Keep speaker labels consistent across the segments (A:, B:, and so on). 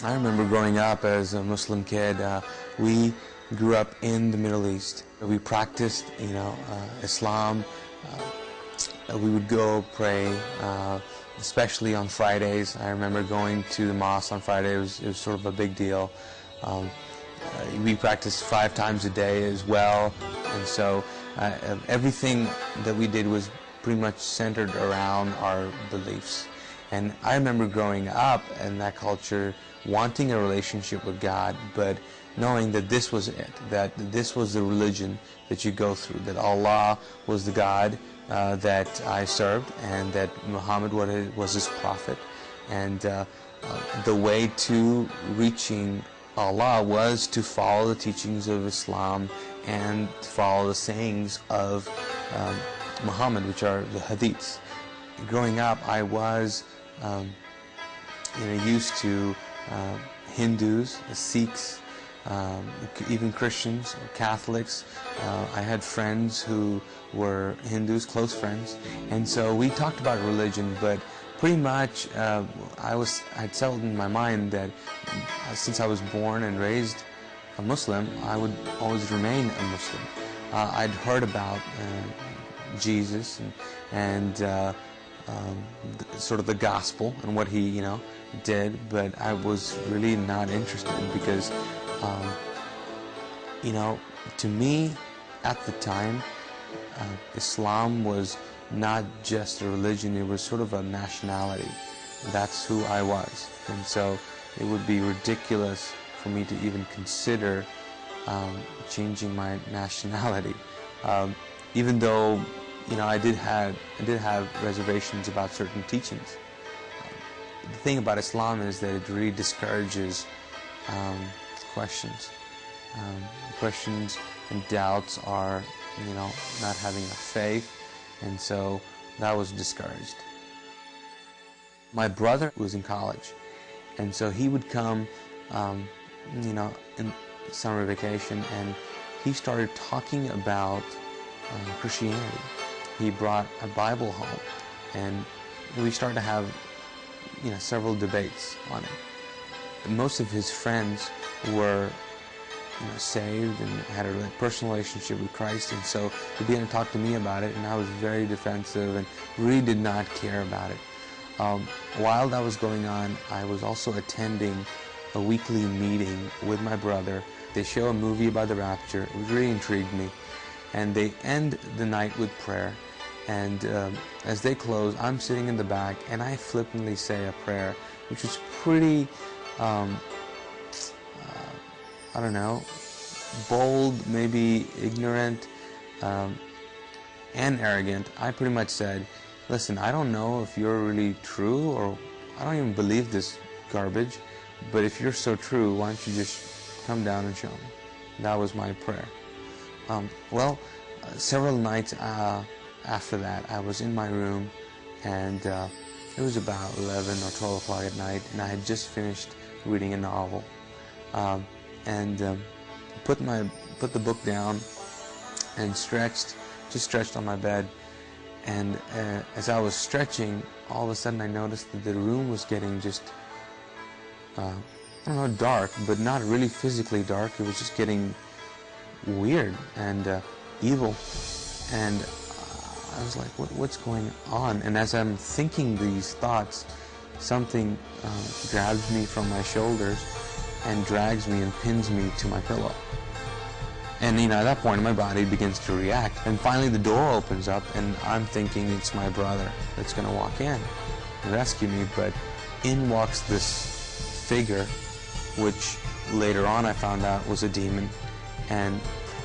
A: I remember growing up as a Muslim kid. We grew up in the Middle East. We practiced, Islam. We would go pray, especially on Fridays. I remember going to the mosque on Friday. It was sort of a big deal. We practiced 5 times a day as well, and so everything that we did was pretty much centered around our beliefs. And I remember growing up in that culture, wanting a relationship with God, but knowing that this was it, that this was the religion that you go through, that Allah was the God that I served, and that Muhammad was his prophet. And the way to reaching Allah was to follow the teachings of Islam and follow the sayings of Muhammad, which are the hadiths. Growing up, I was used to Hindus, Sikhs, even Christians, Catholics. I had friends who were Hindus, close friends, and so we talked about religion, but pretty much I'd settled in my mind that since I was born and raised a Muslim, I would always remain a Muslim. I'd heard about Jesus and sort of the gospel and what he did, but I was really not interested because to me at the time Islam was not just a religion, it was sort of a nationality. That's who I was, and so it would be ridiculous for me to even consider changing my nationality, even though I did have reservations about certain teachings. The thing about Islam is that it really discourages questions. Questions and doubts are, not having a faith, and so that was discouraged. My brother was in college, and so he would come, in summer vacation, and he started talking about Christianity. He brought a Bible home, and we started to have, several debates on it. Most of his friends were saved and had a personal relationship with Christ, and so he began to talk to me about it, and I was very defensive and really did not care about it. While that was going on, I was also attending a weekly meeting with my brother. They show a movie about the rapture. It really intrigued me, and they end the night with prayer, and as they close, I'm sitting in the back and I flippantly say a prayer which was pretty I don't know, bold, maybe ignorant, and arrogant. I pretty much said, listen, I don't know if you're really true, or I don't even believe this garbage, but if you're so true, why don't you just come down and show me? That was my prayer. Several nights after that, I was in my room, and it was about 11 or 12 o'clock at night, and I had just finished reading a novel. And put the book down and just stretched on my bed. And as I was stretching, all of a sudden I noticed that the room was getting just, I don't know, dark, but not really physically dark. It was just getting weird and evil. And I was like, what's going on? And as I'm thinking these thoughts, something grabs me from my shoulders and drags me and pins me to my pillow. And at that point my body begins to react, and finally the door opens up, and I'm thinking it's my brother that's going to walk in and rescue me, but in walks this figure, which later on I found out was a demon, and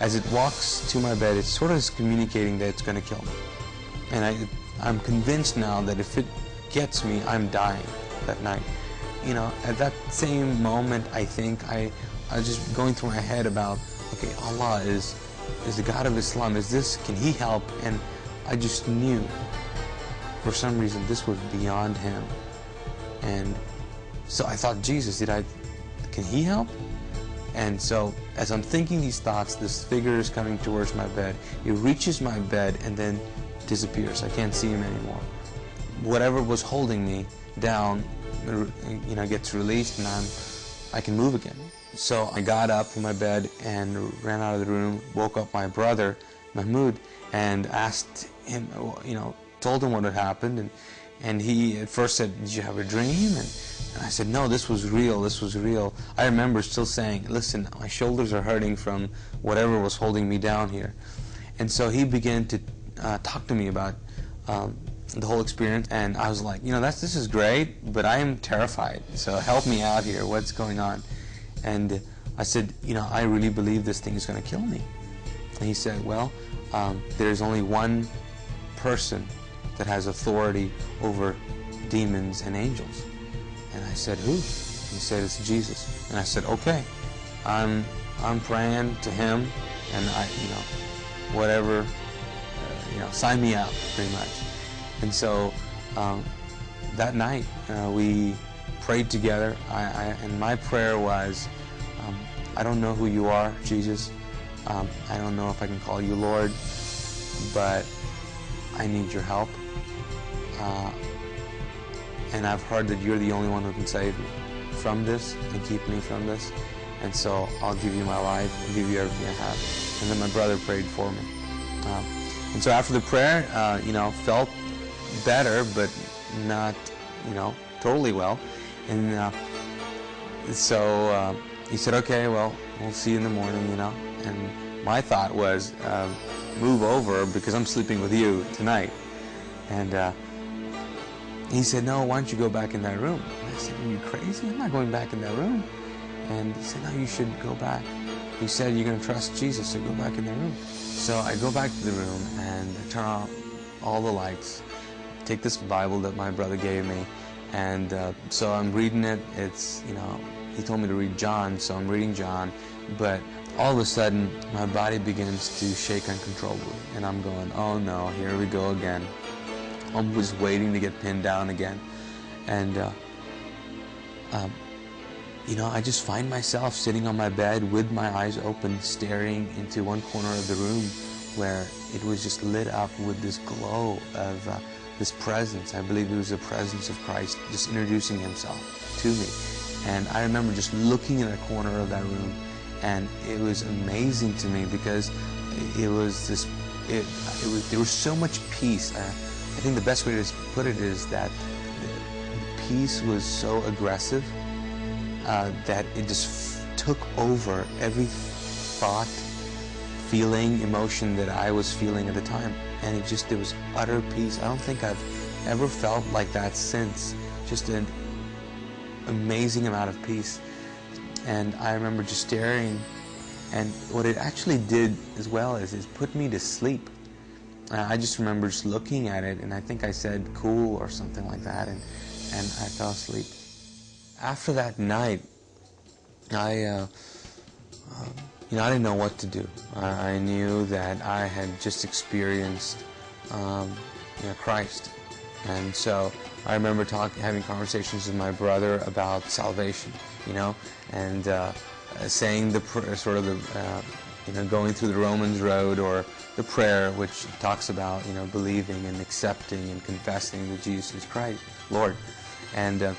A: as it walks to my bed, it sort of is communicating that it's going to kill me. And I'm convinced now that if it gets me, I'm dying that night. At that same moment, I think I was just going through my head about, okay, Allah is the God of Islam. Can He help? And I just knew, for some reason, this was beyond Him. And so I thought, Jesus, can He help? And so as I'm thinking these thoughts, this figure is coming towards my bed. It reaches my bed and then disappears. I can't see him anymore. Whatever was holding me down, gets released, and I'm I can move again. So I got up from my bed and ran out of the room, woke up my brother, Mahmoud, and asked him, told him what had happened, and he at first said, "Did you have a dream?" And I said, "No, this was real, this was real." I remember still saying, "Listen, my shoulders are hurting from whatever was holding me down here." And so he began to talk to me about the whole experience, and I was like, this is great, but I am terrified, so help me out here, what's going on? And I said, I really believe this thing is going to kill me. And he said, well, there's only one person that has authority over demons and angels. And I said, who? He said, it's Jesus. And I said, okay, I'm praying to him, and whatever, sign me out, pretty much. And so that night we prayed together, and my prayer was, I don't know who you are, Jesus. I don't know if I can call you Lord, but I need your help. And I've heard that you're the only one who can save me from this and keep me from this. And so I'll give you my life, I'll give you everything I have. And then my brother prayed for me. And so after the prayer, felt better, but not, totally well. And so he said, okay, well, we'll see you in the morning, And my thought was, move over because I'm sleeping with you tonight. And he said, no, why don't you go back in that room? And I said, are you crazy? I'm not going back in that room. And he said, no, you should go back. He said, you're going to trust Jesus, so go back in the room. So I go back to the room and I turn on all the lights, take this Bible that my brother gave me, and so I'm reading it. It's, he told me to read John, so I'm reading John, but all of a sudden my body begins to shake uncontrollably, and I'm going, oh no, here we go again. I'm just waiting to get pinned down again. And I just find myself sitting on my bed with my eyes open, staring into one corner of the room where it was just lit up with this glow of this presence. I believe it was the presence of Christ just introducing himself to me. And I remember just looking in a corner of that room, and it was amazing to me because there was so much peace. I think the best way to put it is that the peace was so aggressive that it just took over every thought, feeling, emotion that I was feeling at the time. And there was utter peace. I don't think I've ever felt like that since. Just an amazing amount of peace. And I remember just staring, and what it actually did as well is it put me to sleep. I just remember just looking at it, and I think I said cool or something like that, and I fell asleep. After that night, I didn't know what to do. I knew that I had just experienced Christ, and so I remember having conversations with my brother about salvation, and saying going through the Romans road, or the prayer which talks about believing and accepting and confessing that Jesus is Christ, Lord, and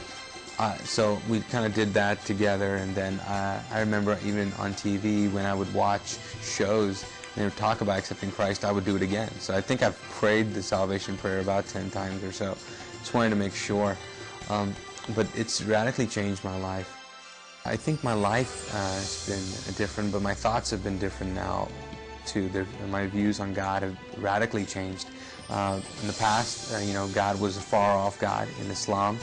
A: so we kind of did that together. And then I remember even on TV when I would watch shows and they would talk about accepting Christ, I would do it again. So I think I've prayed the salvation prayer about 10 times or so. Just wanted to make sure. But it's radically changed my life. I think my life has been different, but my thoughts have been different now too. My views on God have radically changed. In the past, God was a far-off God in Islam.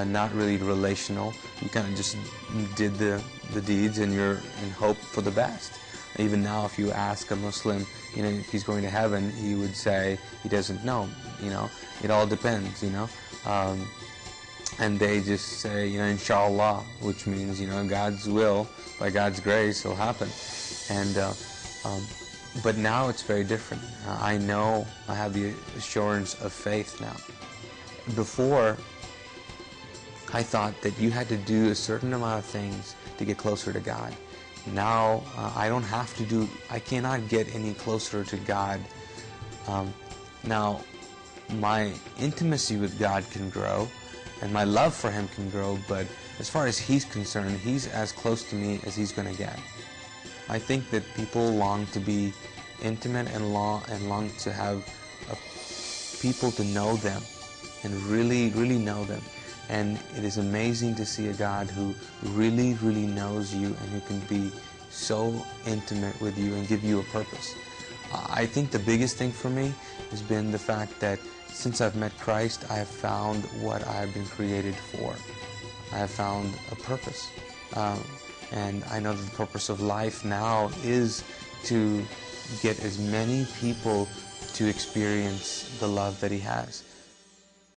A: Not really relational. You kind of just did the deeds, and you're in hope for the best. Even now, if you ask a Muslim, if he's going to heaven, he would say he doesn't know. It all depends. And they just say, inshallah, which means God's will, by God's grace, will happen. And but now it's very different. I know I have the assurance of faith now. Before, I thought that you had to do a certain amount of things to get closer to God. Now, I cannot get any closer to God. Now, my intimacy with God can grow, and my love for Him can grow, but as far as he's concerned, he's as close to me as he's going to get. I think that people long to be intimate and long to have people to know them and really know them. And it is amazing to see a God who really knows you and who can be so intimate with you and give you a purpose. I think the biggest thing for me has been the fact that since I've met Christ, I have found what I have been created for. I have found a purpose. And I know that the purpose of life now is to get as many people to experience the love that He has.